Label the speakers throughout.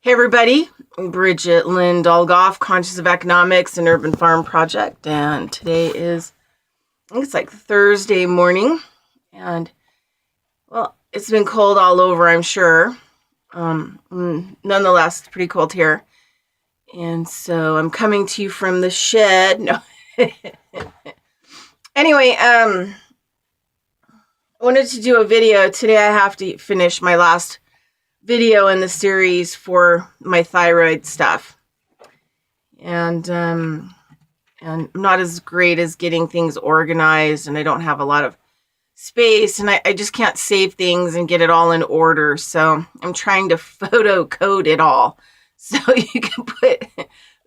Speaker 1: Hey everybody, Bridget Lynn Dolgoff, Conscious of Economics and Urban Farm Project, and today is, I think it's like Thursday morning, and well, it's been cold all over, I'm sure. Nonetheless, it's pretty cold here, and so I'm coming to you from the shed. No, anyway, I wanted to do a video today. I have to finish my last video in the series for my thyroid stuff, and I'm not as great as getting things organized, and I don't have a lot of space, and I just can't save things and get it all in order. So I'm trying to photo code it all so you can put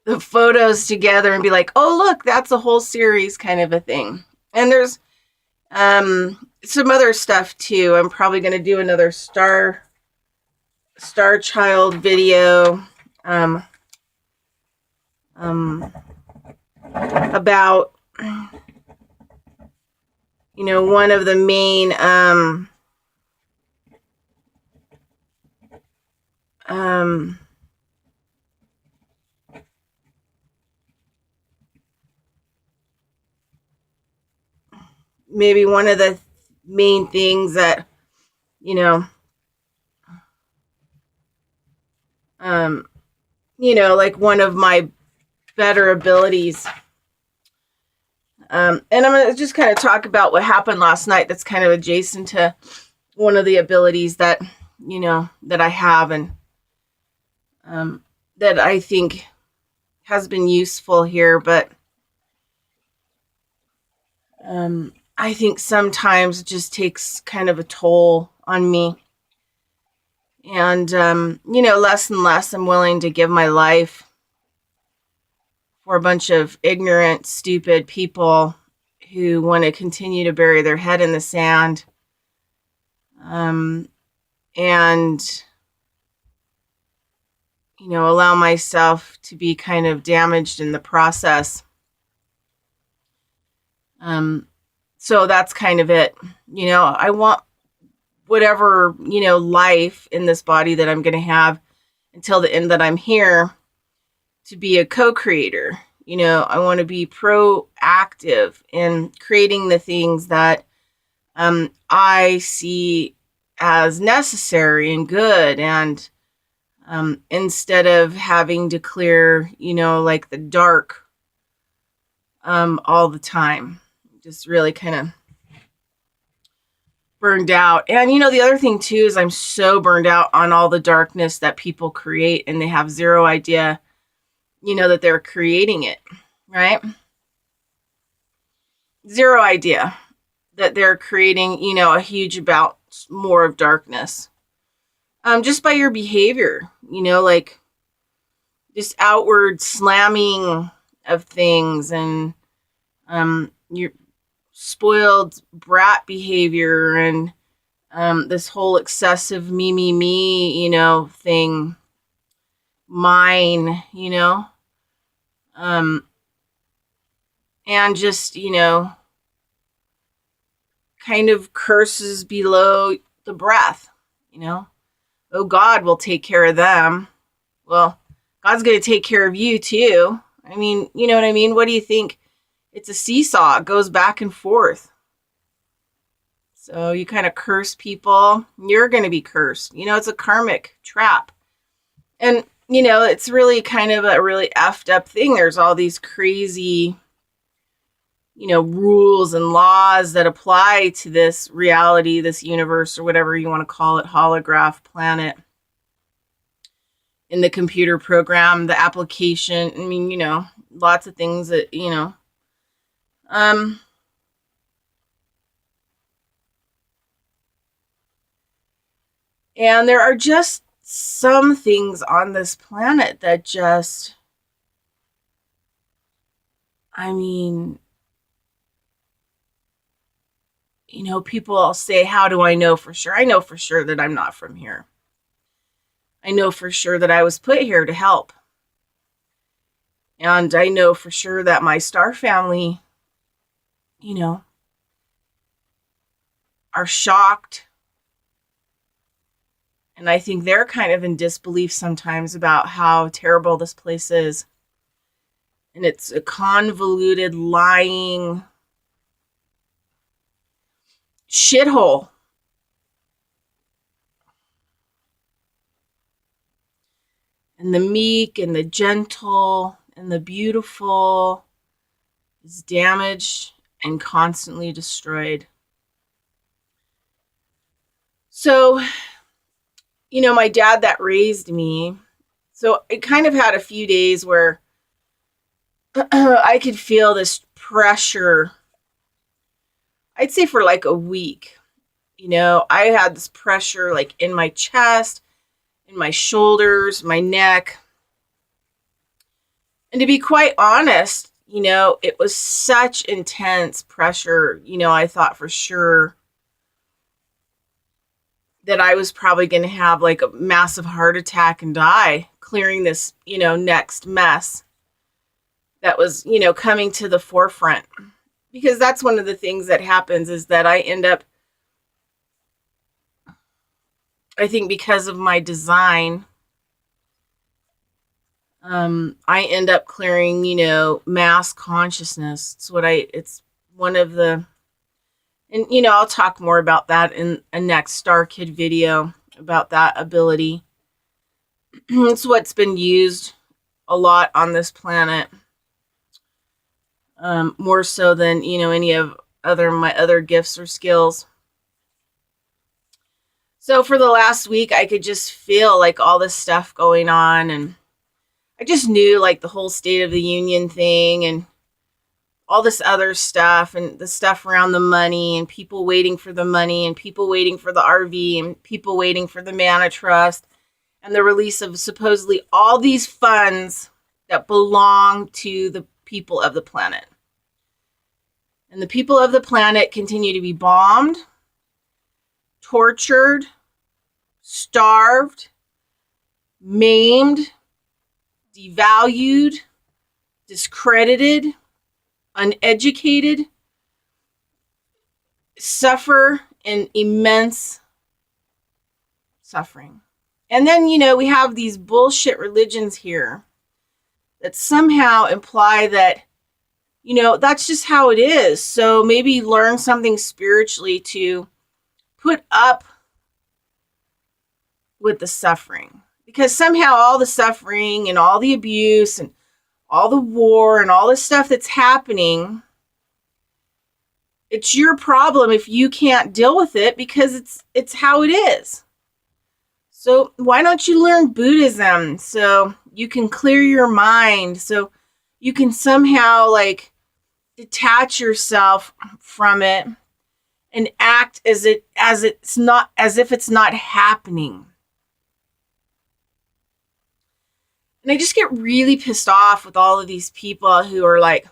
Speaker 1: the photos together and be like, oh look, that's a whole series kind of a thing. And there's some other stuff too. I'm probably going to do another Star Child video about, one of the main maybe one of the main things that like one of my better abilities. And I'm going to just kind of talk about what happened last night that's kind of adjacent to one of the abilities that, that I have, and that I think has been useful here. But I think sometimes it just takes kind of a toll on me. And, less and less I'm willing to give my life for a bunch of ignorant, stupid people who want to continue to bury their head in the sand. And, allow myself to be kind of damaged in the process. So that's kind of it. I want whatever, life in this body that I'm going to have until the end that I'm here to be a co-creator. I want to be proactive in creating the things that I see as necessary and good, and instead of having to clear, like the dark all the time. Just really kind of burned out. And the other thing too is I'm so burned out on all the darkness that people create, and they have zero idea that they're creating it, right? Zero idea that they're creating a huge amount more of darkness just by your behavior, like just outward slamming of things, and your spoiled brat behavior, and this whole excessive me thing, mine, and just kind of curses below the breath, oh, God will take care of them. Well, God's going to take care of you too. I mean, you know what I mean? What do you think? It's a seesaw. It goes back and forth. So you kind of curse people, you're going to be cursed. It's a karmic trap. And, it's really kind of a really effed up thing. There's all these crazy, rules and laws that apply to this reality, this universe, or whatever you want to call it, holograph planet. In the computer program, the application, I mean, lots of things that, and there are just some things on this planet that just, people all say, how do I know for sure? I know for sure that I'm not from here. I know for sure that I was put here to help. And I know for sure that my star family, are shocked And I think they're kind of in disbelief sometimes about how terrible this place is. And it's a convoluted, lying shithole. And the meek and the gentle and the beautiful is damaged and constantly destroyed. So, my dad that raised me, so it kind of had a few days where I could feel this pressure. I'd say for like a week. I had this pressure like in my chest, in my shoulders, my neck. And to be quite honest, it was such intense pressure. I thought for sure that I was probably going to have like a massive heart attack and die clearing this, next mess that was, coming to the forefront. Because that's one of the things that happens is that I end up, I think because of my design, I end up clearing, mass consciousness. It's one of the, and, I'll talk more about that in a next Star Kid video about that ability. It's what's been used a lot on this planet. More so than, any of my other gifts or skills. So for the last week, I could just feel like all this stuff going on, and I just knew like the whole State of the Union thing and all this other stuff and the stuff around the money and people waiting for the money and people waiting for the RV and people waiting for the Mana Trust and the release of supposedly all these funds that belong to the people of the planet. And the people of the planet continue to be bombed, tortured, starved, maimed, devalued, discredited, uneducated, suffer in immense suffering. And then, we have these bullshit religions here that somehow imply that, that's just how it is. So maybe learn something spiritually to put up with the suffering. Because somehow all the suffering and all the abuse and all the war and all the stuff that's happening, it's your problem if you can't deal with it because it's how it is. So why don't you learn Buddhism so you can clear your mind, so you can somehow like detach yourself from it and act as if it's not happening. And I just get really pissed off with all of these people who are like,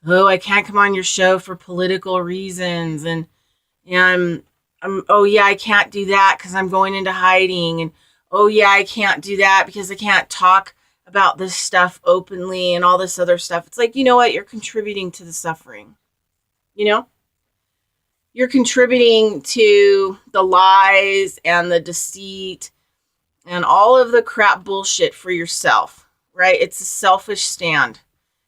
Speaker 1: oh, I can't come on your show for political reasons. And oh yeah, I can't do that because I'm going into hiding. And oh yeah, I can't do that because I can't talk about this stuff openly and all this other stuff. It's like, you know what? You're contributing to the suffering. You're contributing to the lies and the deceit and all of the crap bullshit for yourself, right? It's a selfish stand.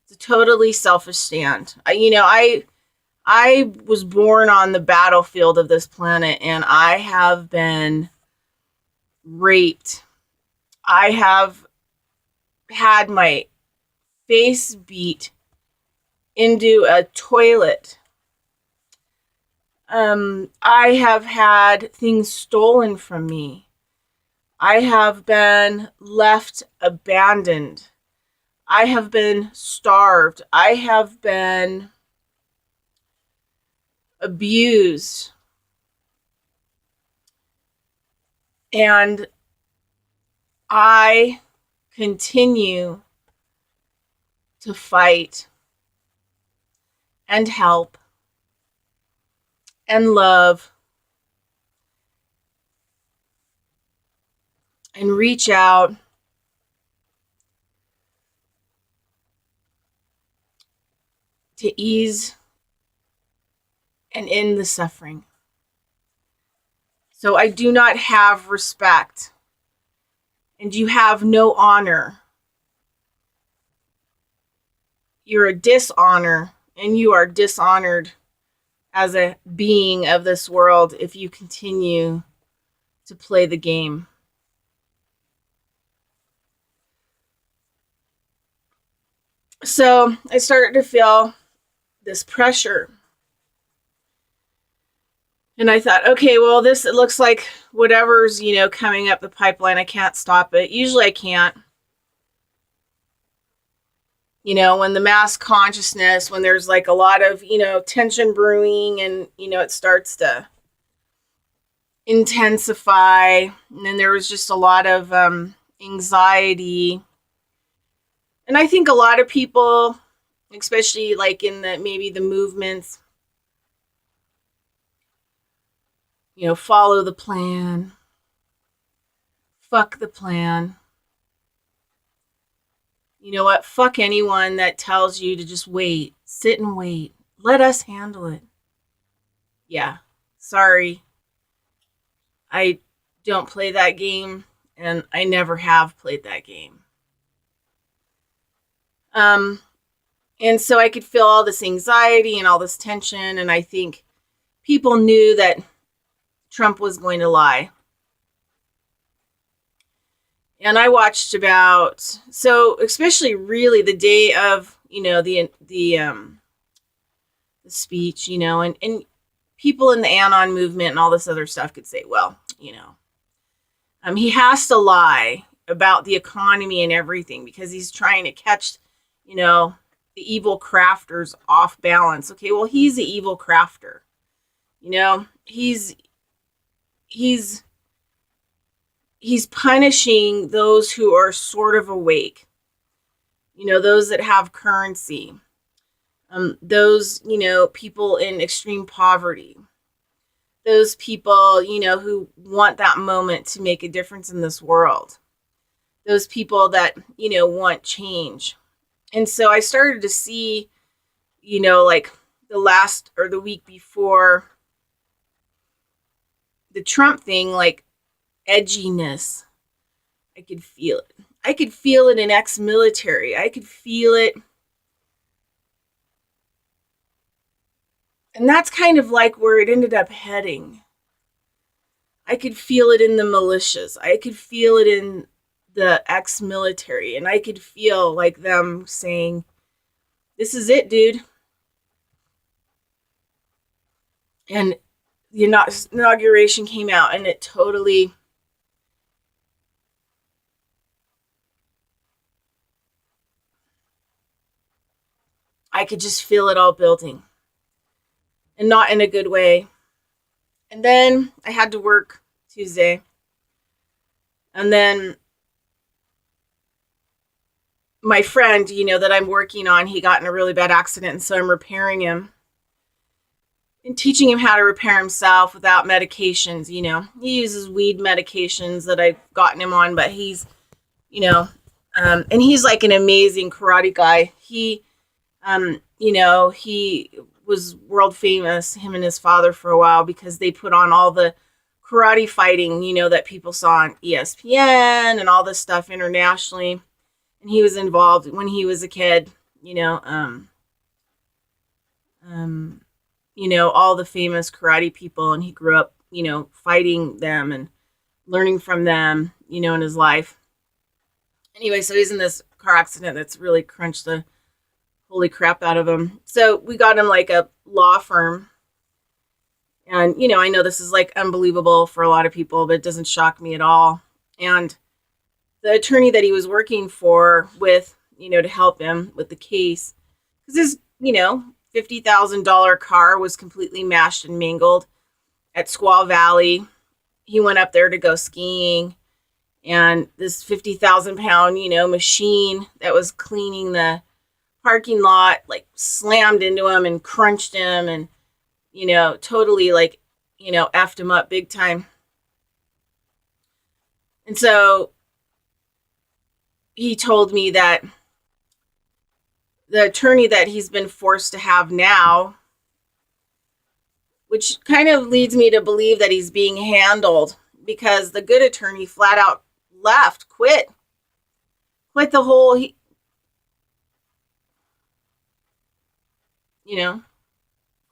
Speaker 1: It's a totally selfish stand. I was born on the battlefield of this planet, and I have been raped. I have had my face beat into a toilet. I have had things stolen from me. I have been left abandoned. I have been starved. I have been abused. And I continue to fight and help and love and reach out to ease and end the suffering. So I do not have respect, and you have no honor. You're a dishonor, and you are dishonored as a being of this world if you continue to play the game. So I started to feel this pressure. And I thought, okay, well, it looks like whatever's, coming up the pipeline, I can't stop it. Usually I can't. When the mass consciousness, when there's like a lot of, tension brewing and, it starts to intensify. And then there was just a lot of anxiety. And I think a lot of people, especially like in maybe the movements, follow the plan, fuck the plan. You know what? Fuck anyone that tells you to just wait, sit and wait. Let us handle it. Yeah, sorry. I don't play that game, and I never have played that game. And so I could feel all this anxiety and all this tension, and I think people knew that Trump was going to lie. And I watched especially really the day of, the speech, and people in the Anon movement and all this other stuff could say, well, he has to lie about the economy and everything because he's trying to catch, the evil crafters off balance. Okay, well, he's the evil crafter. He's punishing those who are sort of awake. Those that have currency. Those, people in extreme poverty. Those people, who want that moment to make a difference in this world. Those people that, want change. And so I started to see, like the week before the Trump thing, like edginess. I could feel it. I could feel it in ex-military. I could feel it. And that's kind of like where it ended up heading. I could feel it in the militias. I could feel it in the ex-military. And I could feel like them saying, this is it, dude. And the inauguration came out and it totally... I could just feel it all building. And not in a good way. And then I had to work Tuesday. And then my friend, that I'm working on, he got in a really bad accident. And so I'm repairing him. And teaching him how to repair himself without medications, He uses weed medications that I've gotten him on. But he's, and he's like an amazing karate guy. He was world famous, him and his father, for a while because they put on all the karate fighting, that people saw on ESPN and all this stuff internationally. And he was involved when he was a kid, all the famous karate people. And he grew up, fighting them and learning from them, in his life. Anyway, so he's in this car accident that's really crunched the holy crap out of him. So we got him like a law firm. And, I know this is like unbelievable for a lot of people, but it doesn't shock me at all. And the attorney that he was working with, to help him with the case, because his, $50,000 car was completely mashed and mangled at Squaw Valley. He went up there to go skiing. And this 50,000 pound, machine that was cleaning the parking lot, like slammed into him and crunched him and, totally like, effed him up big time. And so he told me that the attorney that he's been forced to have now which kind of leads me to believe that he's being handled, because the good attorney flat out quit the whole,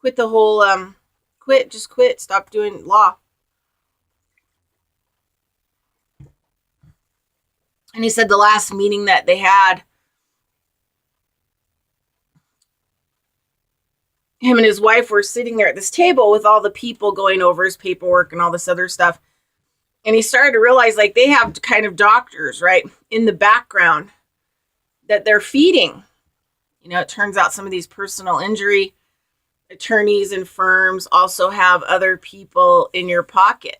Speaker 1: quit the whole, quit, stop doing law. And he said the last meeting that they had, him and his wife were sitting there at this table with all the people going over his paperwork and all this other stuff. And he started to realize, like, they have kind of doctors, right, in the background that they're feeding. It turns out some of these personal injury attorneys and firms also have other people in your pocket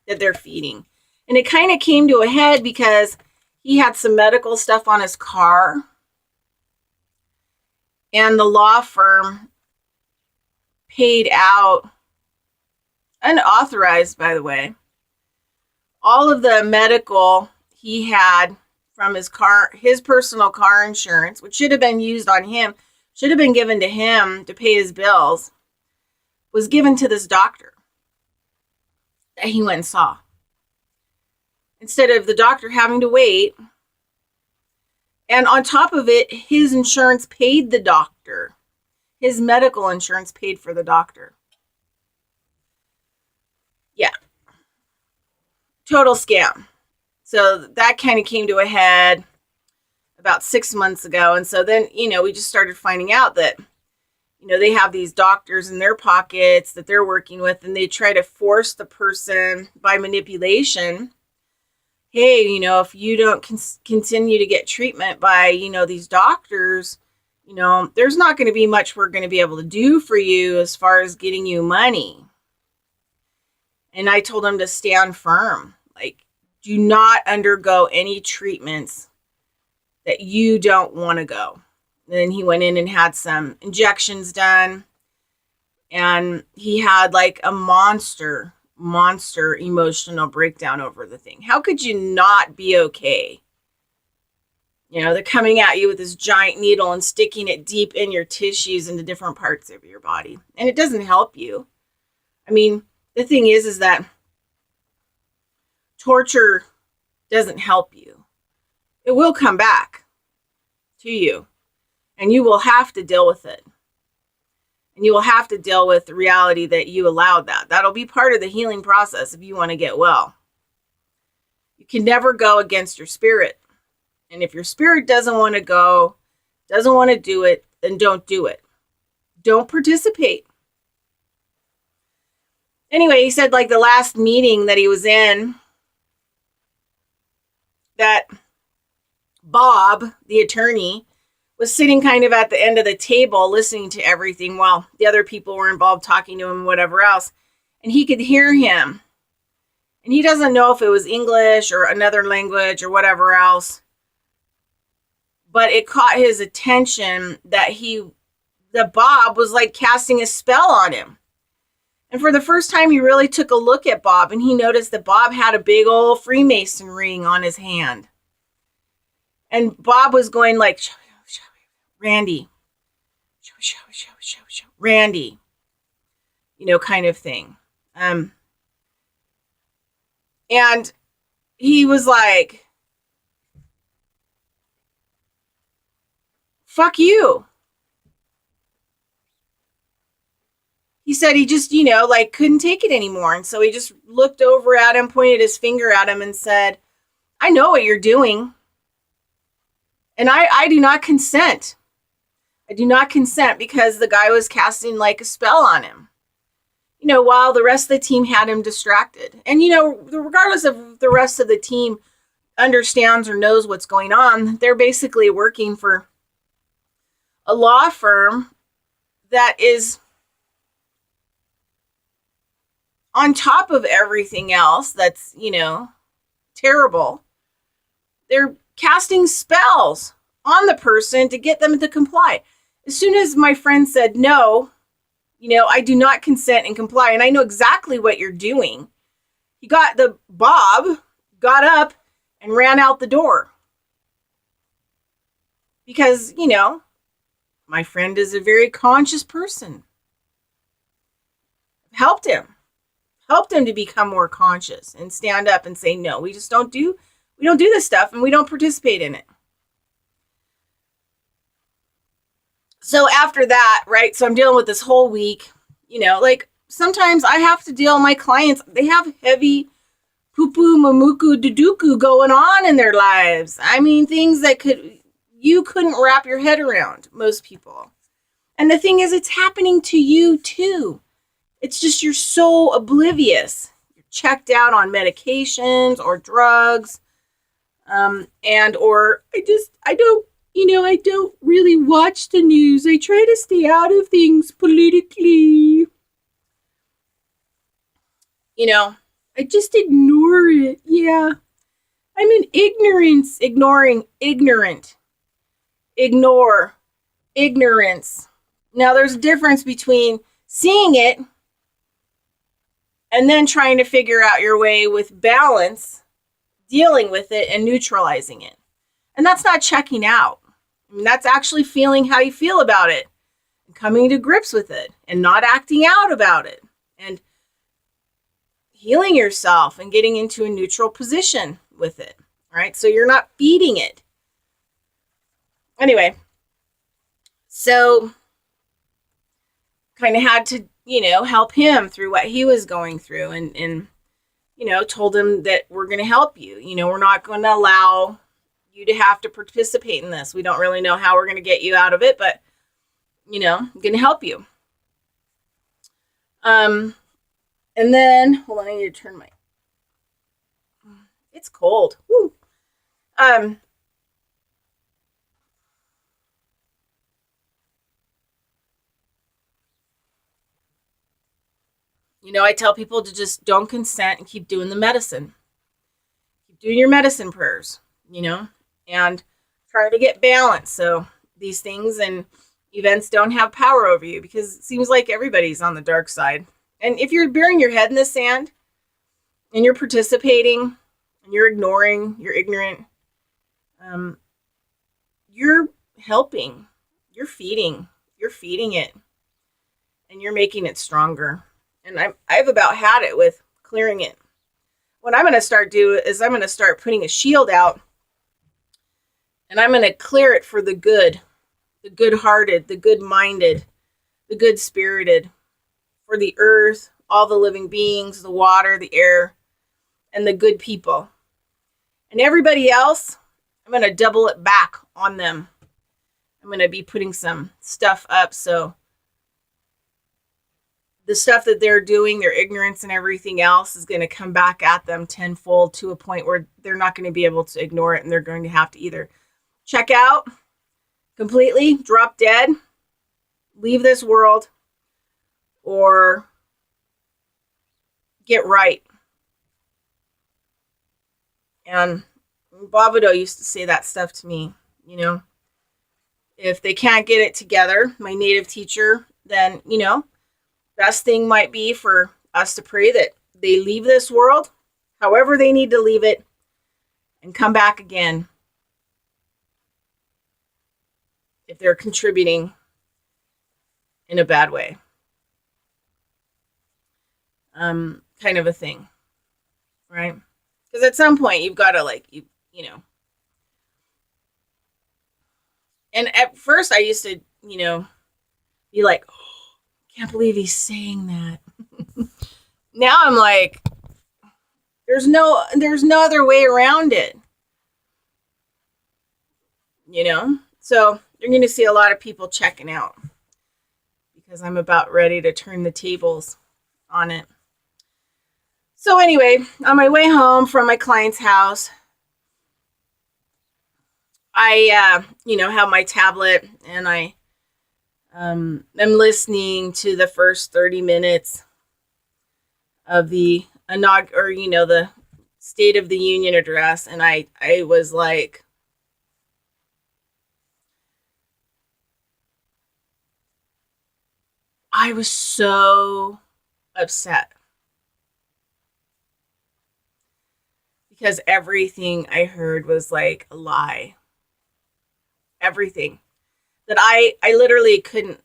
Speaker 1: that they're feeding. And it kind of came to a head because he had some medical stuff on his car. And the law firm paid out, unauthorized, by the way, all of the medical he had from his personal car insurance, which should have been used on him, should have been given to him to pay his bills, was given to this doctor that he went and saw. Instead of the doctor having to wait. And on top of it, his insurance paid the doctor. His medical insurance paid for the doctor. Yeah. Total scam. So that kind of came to a head about 6 months ago. And so then, we just started finding out that, they have these doctors in their pockets that they're working with, and they try to force the person by manipulation. Hey, if you don't continue to get treatment by, these doctors, there's not going to be much we're going to be able to do for you as far as getting you money. And I told him to stand firm. Like, do not undergo any treatments that you don't want to go. And then he went in and had some injections done. And he had like a monster emotional breakdown over the thing. How could you not be okay? They're coming at you with this giant needle and sticking it deep in your tissues into different parts of your body. And it doesn't help you. I mean, the thing is that torture doesn't help you. It will come back to you. And you will have to deal with it. And you will have to deal with the reality that you allowed that. That'll be part of the healing process if you want to get well. You can never go against your spirit. And if your spirit doesn't want to go, doesn't want to do it, then don't do it. Don't participate. Anyway, he said, like, the last meeting that he was in, that Bob, the attorney, was sitting kind of at the end of the table listening to everything while the other people were involved talking to him and whatever else. And he could hear him. And he doesn't know if it was English or another language or whatever else. But it caught his attention that Bob was like casting a spell on him. And for the first time, he really took a look at Bob, and he noticed that Bob had a big old Freemason ring on his hand. And Bob was going like, Randy, Randy, kind of thing. And he was like, fuck you. He said he just, couldn't take it anymore. And so he just looked over at him, pointed his finger at him and said, I know what you're doing. And I do not consent. I do not consent, because the guy was casting like a spell on him, while the rest of the team had him distracted. And, regardless of the rest of the team understands or knows what's going on, they're basically working for a law firm that is on top of everything else that's, terrible. They're casting spells on the person to get them to comply. As soon as my friend said, no, I do not consent and comply, and I know exactly what you're doing, Bob got up and ran out the door. Because, my friend is a very conscious person. helped him to become more conscious and stand up and say, no, we don't do this stuff and we don't participate in it. So after that, right, so I'm dealing with this whole week, like sometimes I have to deal with my clients. They have heavy poo-poo, mamuku, duduku going on in their lives. I mean, things that you couldn't wrap your head around, most people. And the thing is, it's happening to you too. It's just you're so oblivious. You're checked out on medications or drugs. Or I don't really watch the news. I try to stay out of things politically. I just ignore it. Yeah. I'm in ignorance, ignoring, ignorant. Ignore, ignorance. Now, there's a difference between seeing it and then trying to figure out your way with balance, dealing with it, and neutralizing it. And that's not checking out. I mean, that's actually feeling how you feel about it and coming to grips with it and not acting out about it and healing yourself and getting into a neutral position with it, right? So you're not feeding it. Anyway, so kind of had to, help him through what he was going through and told him that we're going to help you. We're not going to allow you to have to participate in this. We don't really know how we're going to get you out of it, but, I'm going to help you. And then, hold on, I need to turn it's cold. Woo. I tell people to just don't consent and keep doing the medicine. Keep doing your medicine prayers, and try to get balance so these things and events don't have power over you, because it seems like everybody's on the dark side. And if you're burying your head in the sand and you're participating and you're ignoring, you're ignorant, you're helping, you're feeding it, and you're making it stronger. And I've about had it with clearing it. What I'm going to start is I'm going to start putting a shield out, and I'm going to clear it for the good-hearted, the good-minded, the good-spirited, for the earth, all the living beings, the water, the air, and the good people. And everybody else, I'm going to double it back on them. I'm going to be putting some stuff up so the stuff that they're doing, their ignorance and everything else, is going to come back at them tenfold, to a point where they're not going to be able to ignore it, and they're going to have to either check out completely, drop dead, leave this world, or get right. And Bovido used to say that stuff to me, if they can't get it together, my native teacher, then, best thing might be for us to pray that they leave this world, however they need to leave it, and come back again if they're contributing in a bad way. Kind of a thing, right? Because at some point you've got to and at first I used to, be like, oh, can't believe he's saying that. Now I'm like, there's no other way around it. So you're going to see a lot of people checking out, because I'm about ready to turn the tables on it. So anyway, on my way home from my client's house, I, have my tablet, and I am listening to the first 30 minutes of the the State of the Union address, and I was like, I was so upset, because everything I heard was like a lie. Everything. That I literally couldn't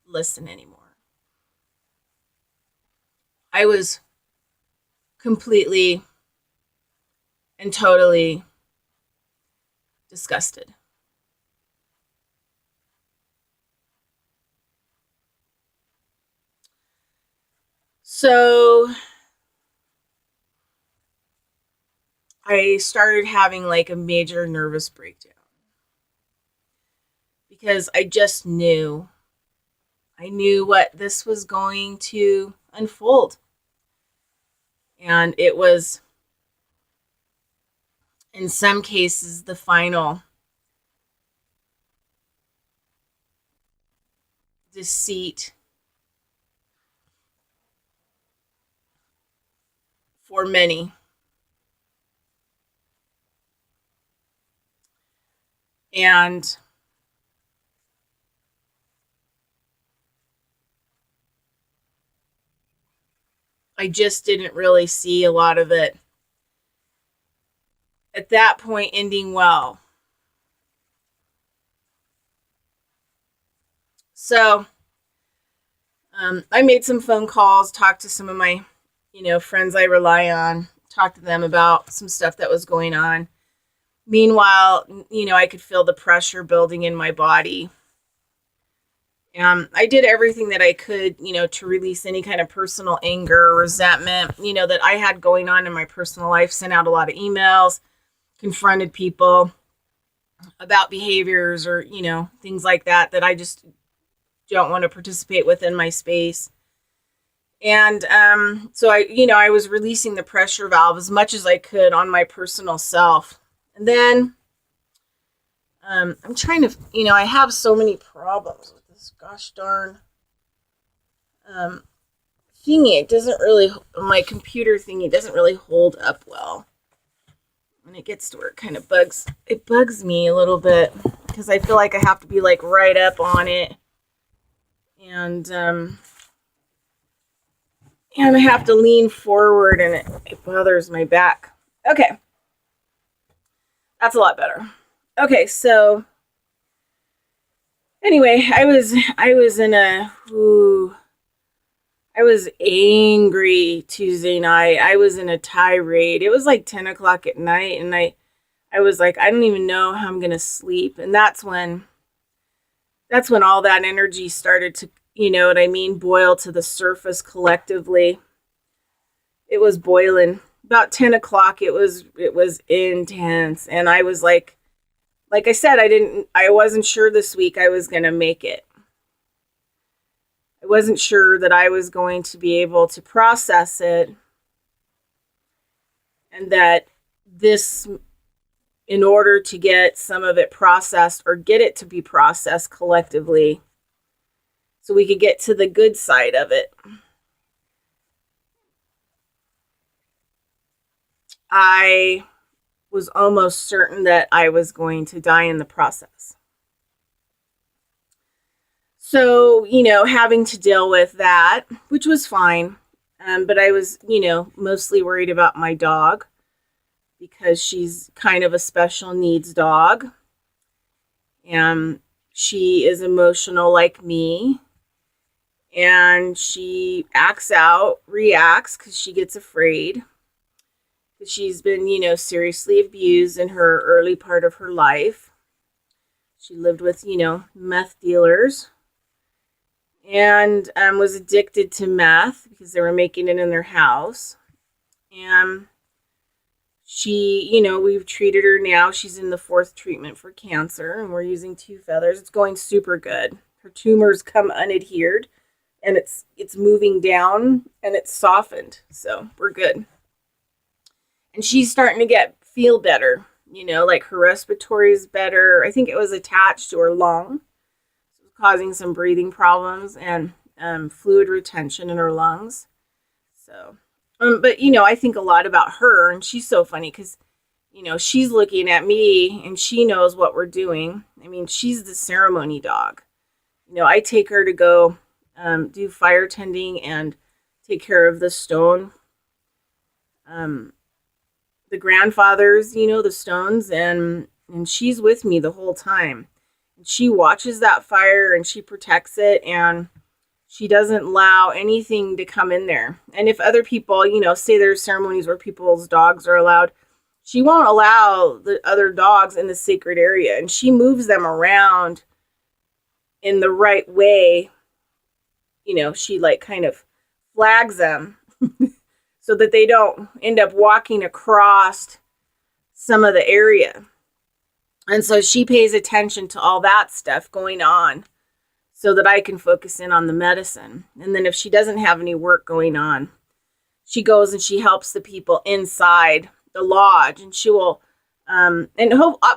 Speaker 1: listen anymore. I was completely and totally disgusted. So I started having like a major nervous breakdown because I just knew. I knew what this was going to unfold. And it was, in some cases, the final deceit for many. And I just didn't really see a lot of it at that point ending well. So I made some phone calls, talked to some of my, friends I rely on, talked to them about some stuff that was going on. Meanwhile, I could feel the pressure building in my body. I did everything that I could, to release any kind of personal anger or resentment, that I had going on in my personal life. Sent out a lot of emails, confronted people about behaviors or, things like that I just don't want to participate with in my space. And so I was releasing the pressure valve as much as I could on my personal self. And then I'm trying to, I have so many problems with this gosh darn thingy. It doesn't really, my computer thingy doesn't really hold up well. When it gets to where it bugs me a little bit because I feel like I have to be like right up on it. And I have to lean forward and it bothers my back. Okay. That's a lot better. Okay, so anyway, I was angry Tuesday night. I was in a tirade. It was like 10 o'clock at night, and I was like, I don't even know how I'm going to sleep. And that's when all that energy started to, boil to the surface collectively. It was boiling. About 10 o'clock, it was intense. And I was like I said, I wasn't sure this week I was going to make it. I wasn't sure that I was going to be able to process it, and that this, in order to get some of it processed or get it to be processed collectively so we could get to the good side of it, I was almost certain that I was going to die in the process. So, having to deal with that, which was fine. But I was, mostly worried about my dog because she's kind of a special needs dog. And she is emotional like me. And she acts out, reacts because she gets afraid. She's been, seriously abused in her early part of her life. She lived with, meth dealers and was addicted to meth because they were making it in their house. And she, we've treated her now. She's in the 4th treatment for cancer, and we're using 2 feathers. It's going super good. Her tumors come unadhered, and it's moving down, and it's softened. So we're good. And she's starting to feel better, like her respiratory is better. I think it was attached to her lung, so it was causing some breathing problems and fluid retention in her lungs. So, but I think a lot about her, and she's so funny because, she's looking at me and she knows what we're doing. I mean, she's the ceremony dog. I take her to go do fire tending and take care of the stone. The grandfathers, the stones, and she's with me the whole time. And she watches that fire and she protects it, and She doesn't allow anything to come in there. And if other people, say there's ceremonies where people's dogs are allowed, she won't allow the other dogs in the sacred area. And she moves them around in the right way. She like kind of flags them so that they don't end up walking across some of the area. And so she pays attention to all that stuff going on so that I can focus in on the medicine. And then if she doesn't have any work going on, she goes and she helps the people inside the lodge, and she will,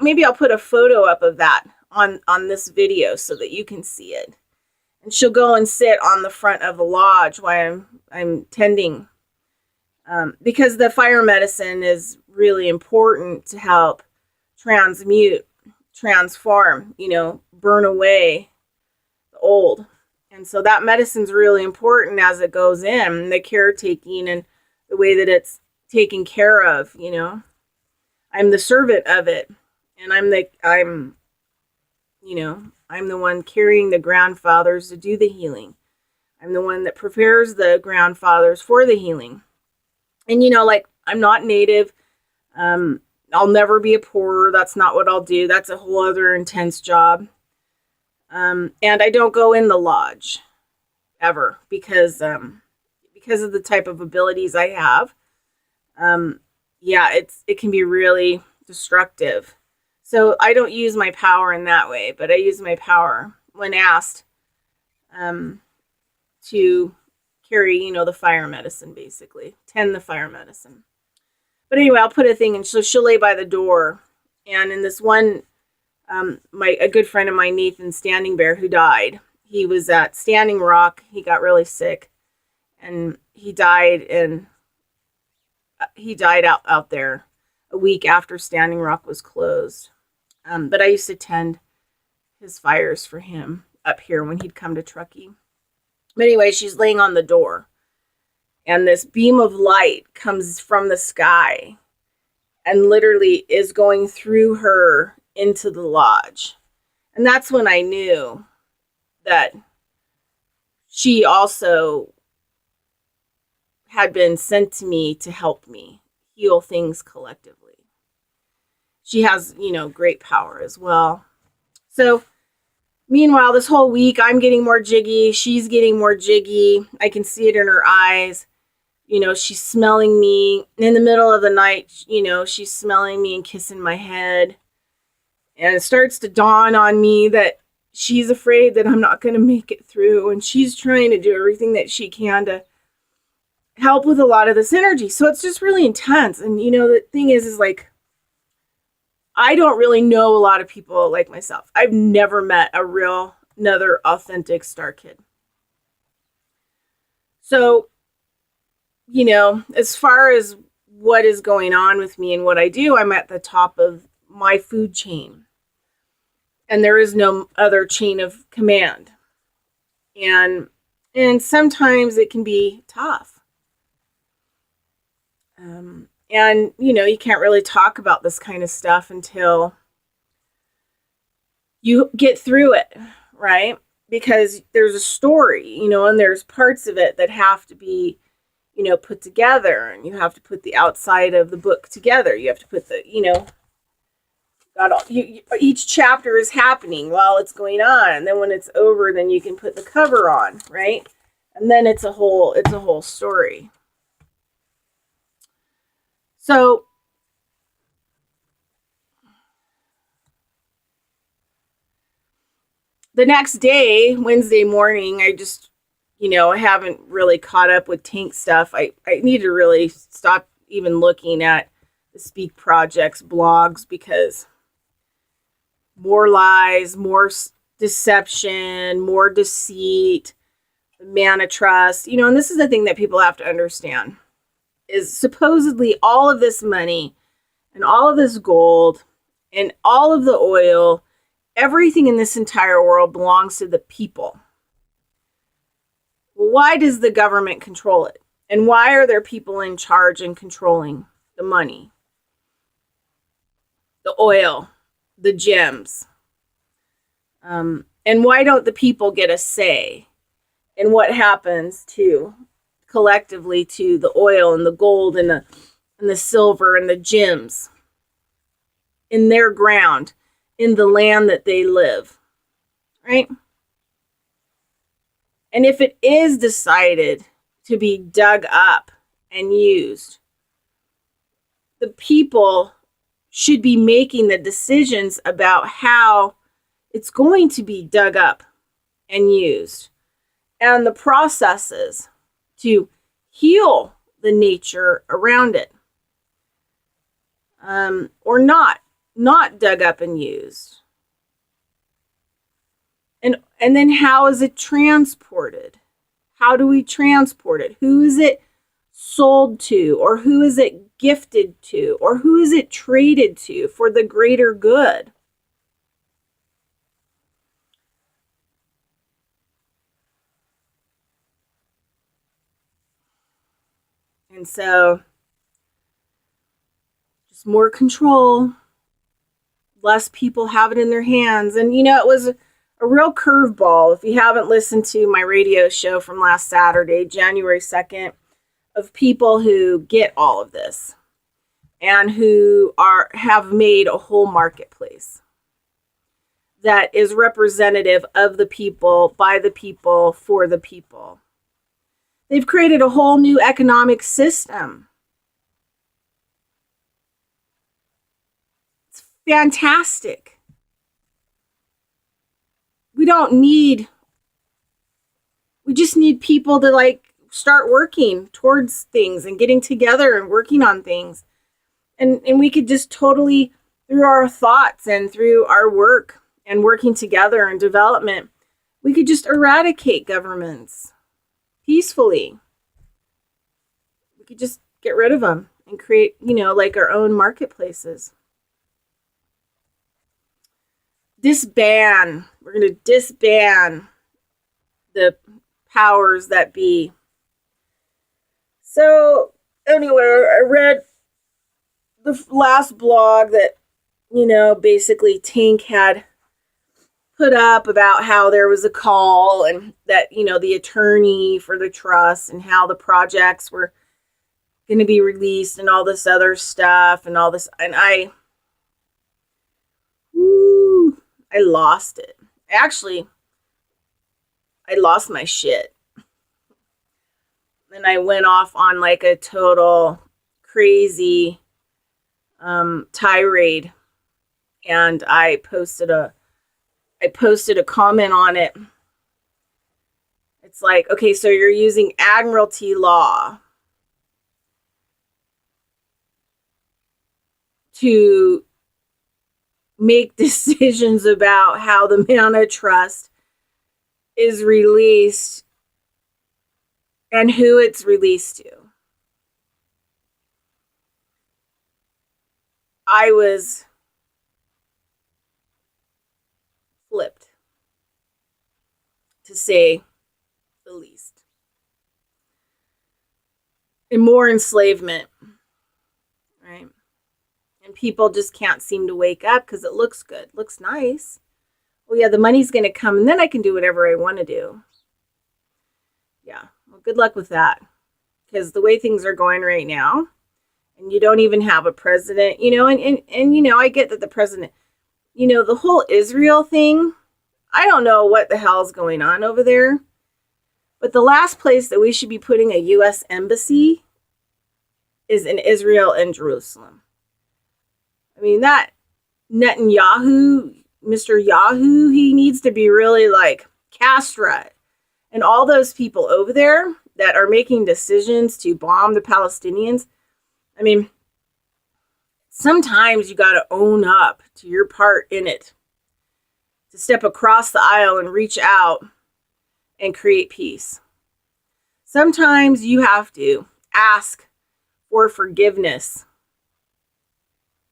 Speaker 1: maybe I'll put a photo up of that on this video so that you can see it. And she'll go and sit on the front of the lodge while I'm tending, because the fire medicine is really important to help transmute, transform, burn away the old. And so that medicine's really important as it goes in, the caretaking and the way that it's taken care of. I'm the servant of it, and I'm the one carrying the grandfathers to do the healing. I'm the one that prepares the grandfathers for the healing. And I'm not native. I'll never be a pourer. That's not what I'll do. That's a whole other intense job. And I don't go in the lodge ever because of the type of abilities I have. It can be really destructive. So I don't use my power in that way, but I use my power when asked to carry, the fire medicine, basically. Tend the fire medicine. But anyway, I'll put a thing, and she'll lay by the door. And in this one, a good friend of mine, Nathan Standing Bear, who died, he was at Standing Rock. He got really sick, and he died out there a week after Standing Rock was closed. But I used to tend his fires for him up here when he'd come to Truckee. But anyway, she's laying on the door, and this beam of light comes from the sky and literally is going through her into the lodge. And that's when I knew that she also had been sent to me to help me heal things collectively. She has, great power as well. So meanwhile, this whole week, I'm getting more jiggy. She's getting more jiggy. I can see it in her eyes. She's smelling me. In the middle of the night, she's smelling me and kissing my head. And it starts to dawn on me that she's afraid that I'm not going to make it through. And she's trying to do everything that she can to help with a lot of this energy. So it's just really intense. And, the thing is like, I don't really know a lot of people like myself. I've never met another authentic star kid. So, as far as what is going on with me and what I do, I'm at the top of my food chain. And there is no other chain of command. And sometimes it can be tough. And, you can't really talk about this kind of stuff until you get through it, right? Because there's a story, and there's parts of it that have to be, put together, and you have to put the outside of the book together. You have to put each chapter is happening while it's going on. And then when it's over, then you can put the cover on, right? And then it's a whole story. So the next day, Wednesday morning, I just, I haven't really caught up with tank stuff. I need to really stop even looking at the Speak Project's blogs, because more lies, more deception, more deceit, the mana trust, and this is the thing that people have to understand. Is supposedly all of this money and all of this gold and all of the oil, everything in this entire world belongs to the people. Well, why does the government control it? And why are there people in charge and controlling the money, the oil, the gems? And why don't the people get a say? and what happens to collectively to the oil and the gold and the silver and the gems in their ground, in the land that they live, right? And if it is decided to be dug up and used, the people should be making the decisions about how it's going to be dug up and used, and the processes to heal the nature around it, or not dug up and used. And then how is it transported? How do we transport it? Who is it sold to, or who is it gifted to, or who is it traded to for the greater good? And so, just more control, less people have it in their hands. And, it was a real curveball. If you haven't listened to my radio show from last Saturday, January 2nd, of people who get all of this and who have made a whole marketplace that is representative of the people, by the people, for the people. They've created a whole new economic system. It's fantastic. We just need people to start working towards things and getting together and working on things. And we could just totally, through our thoughts and through our work and working together and development, we could just eradicate governments peacefully. We could just get rid of them and create, our own marketplaces. Disband. We're going to disband the powers that be. So, anyway, I read the last blog that, basically Tank had put up about how there was a call and that, the attorney for the trust and how the projects were going to be released and all this other stuff and all this. And I lost it. Actually, I lost my shit. And I went off on a total crazy tirade. And I posted a comment on it. It's like, okay, so you're using admiralty law to make decisions about how the Mana Trust is released and who it's released to. I was flipped, to say the least. And more enslavement, right? And people just can't seem to wake up because it looks good, looks nice. Well, yeah, the money's going to come and then I can do whatever I want to do. Yeah, well, good luck with that. Because the way things are going right now, and you don't even have a president, and I get that the president, the whole Israel thing, I don't know what the hell's going on over there. But the last place that we should be putting a U.S. embassy is in Israel and Jerusalem. I mean, that Netanyahu, Mr. Yahoo, he needs to be really castrate. And all those people over there that are making decisions to bomb the Palestinians, I mean, sometimes you got to own up to your part in it. To step across the aisle and reach out and create peace. Sometimes you have to ask for forgiveness.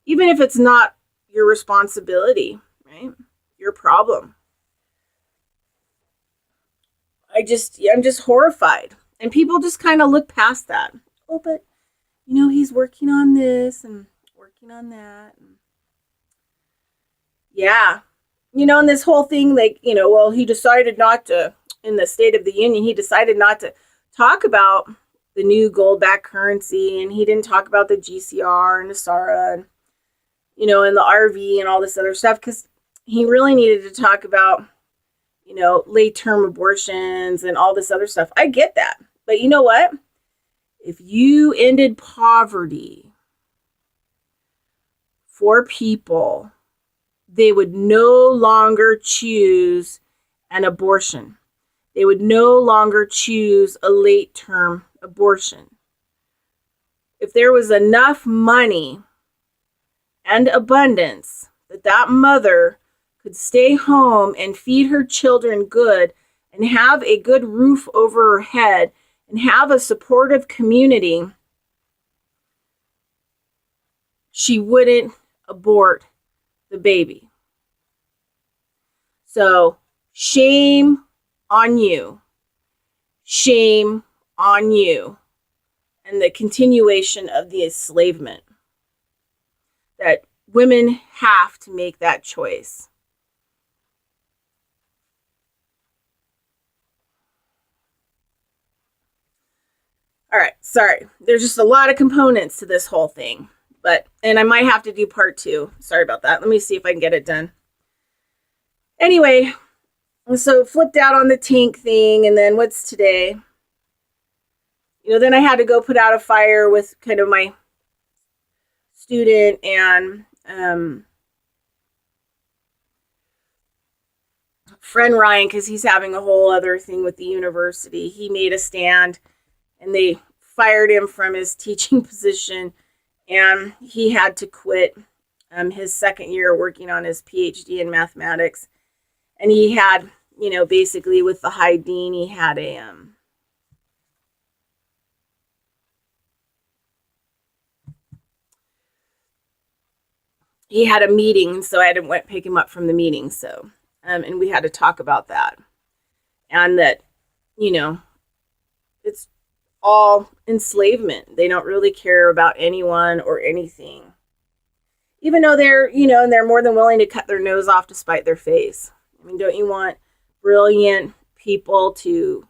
Speaker 1: Even if it's not your responsibility, right? Your problem. I'm just horrified. And people just kind of look past that. Oh, but, he's working on this and working on that. Yeah. And this whole thing, well, he decided not to in the State of the Union, he decided not to talk about the new gold-backed currency, and he didn't talk about the GCR and the SARA and, and the RV and all this other stuff, because he really needed to talk about, late-term abortions and all this other stuff. I get that. But you know what? If you ended poverty for people, they would no longer choose an abortion. They would no longer choose a late-term abortion. If there was enough money and abundance that mother could stay home and feed her children good and have a good roof over her head and have a supportive community, she wouldn't abort the baby. So, shame on you. Shame on you. And the continuation of the enslavement. That women have to make that choice. All right, sorry. There's just a lot of components to this whole thing. And I might have to do part 2. Sorry about that. Let me see if I can get it done. Anyway, so flipped out on the tank thing, and then what's today? Then I had to go put out a fire with kind of my student and friend Ryan, because he's having a whole other thing with the university. He made a stand, and they fired him from his teaching position, and he had to quit his second year working on his PhD in mathematics. And he had, basically with the high dean, he had a meeting, so I had to pick him up from the meeting. So, and we had to talk about that, and that, it's all enslavement. They don't really care about anyone or anything, even though they're, and they're more than willing to cut their nose off to spite their face. I mean, don't you want brilliant people to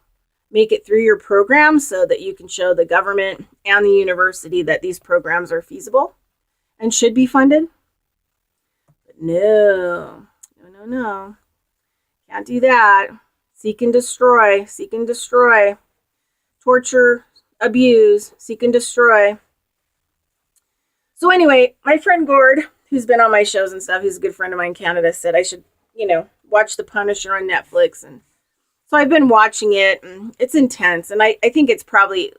Speaker 1: make it through your program so that you can show the government and the university that these programs are feasible and should be funded? But no. Can't do that. Seek and destroy. Torture, abuse, seek and destroy. So anyway, my friend Gord, who's been on my shows and stuff, who's a good friend of mine in Canada, said I should, watch The Punisher on Netflix. And so I've been watching it, and it's intense. And I think it's probably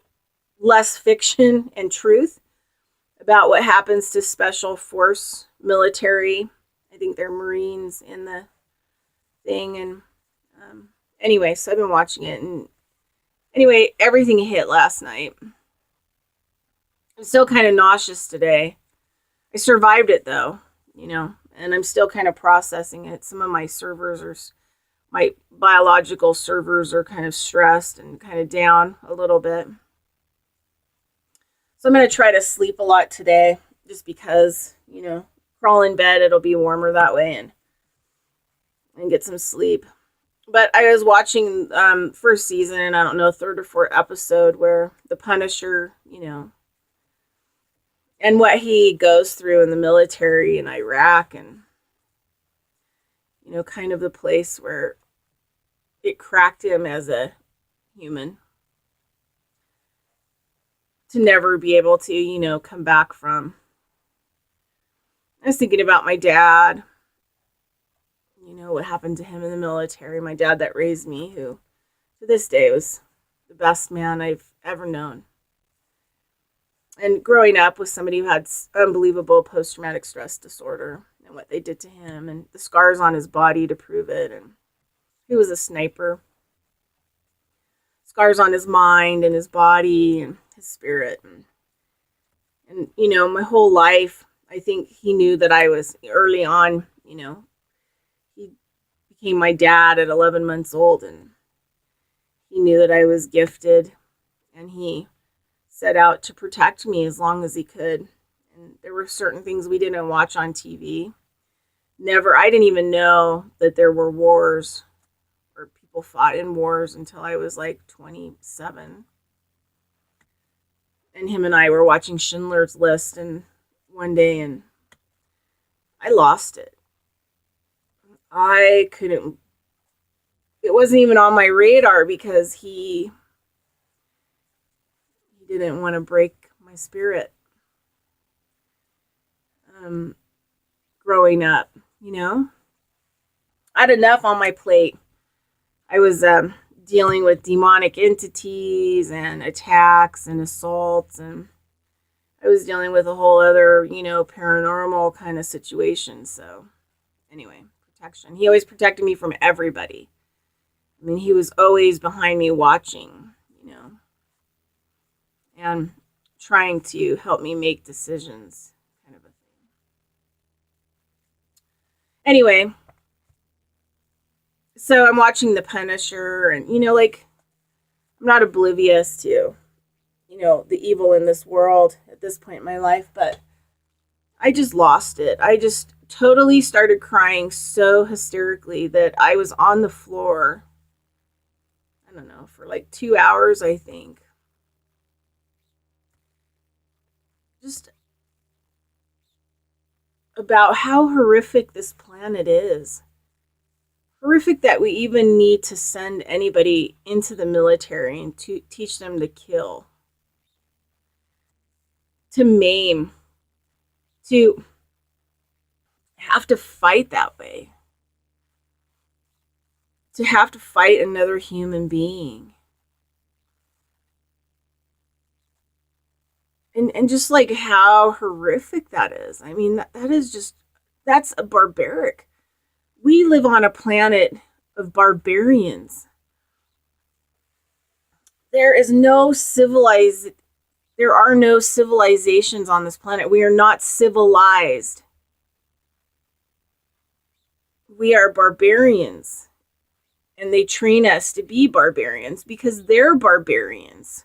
Speaker 1: less fiction and truth about what happens to special force military. I think they're Marines in the thing. And anyway, so I've been watching it. And anyway, everything hit last night. I'm still kind of nauseous today. I survived it though, and I'm still kind of processing it. Some of my my biological servers are kind of stressed and kind of down a little bit. So I'm going to try to sleep a lot today just because, crawl in bed, it'll be warmer that way, and get some sleep. But I was watching first season, I don't know, 3rd or 4th episode where the Punisher, and what he goes through in the military in Iraq, and, kind of the place where it cracked him as a human to never be able to, come back from. I was thinking about my dad, what happened to him in the military. My dad that raised me, who to this day was the best man I've ever known. And growing up with somebody who had unbelievable post-traumatic stress disorder, and what they did to him, and the scars on his body to prove it, and he was a sniper. Scars on his mind and his body and his spirit. And my whole life, I think he knew that I was early on, he became my dad at 11 months old, and he knew that I was gifted, and he set out to protect me as long as he could. And there were certain things we didn't watch on TV. I didn't even know that there were wars or people fought in wars until I was like 27. And him and I were watching Schindler's List and one day, and I lost it. I couldn't, it wasn't even on my radar because he didn't want to break my spirit. Growing up, you know, I had enough on my plate. I was dealing with demonic entities and attacks and assaults, and I was dealing with a whole other, you know, paranormal kind of situation. So anyway, protection. He always protected me from everybody. I mean, he was always behind me watching, you know, and trying to help me make decisions, kind of a thing. Anyway, so I'm watching The Punisher, and, you know, like, I'm not oblivious to, you know, the evil in this world at this point in my life, but I just lost it. I just totally started crying so hysterically that I was on the floor, I don't know, for like 2 hours, I think. Just about how horrific this planet is. Horrific that we even need to send anybody into the military and to teach them to kill, to maim, to have to fight that way, to have to fight another human being. And just like how horrific that is. I mean, that is just, that's a barbaric. We live on a planet of barbarians. There are no civilizations on this planet. We are not civilized. We are barbarians. And they train us to be barbarians because they're barbarians.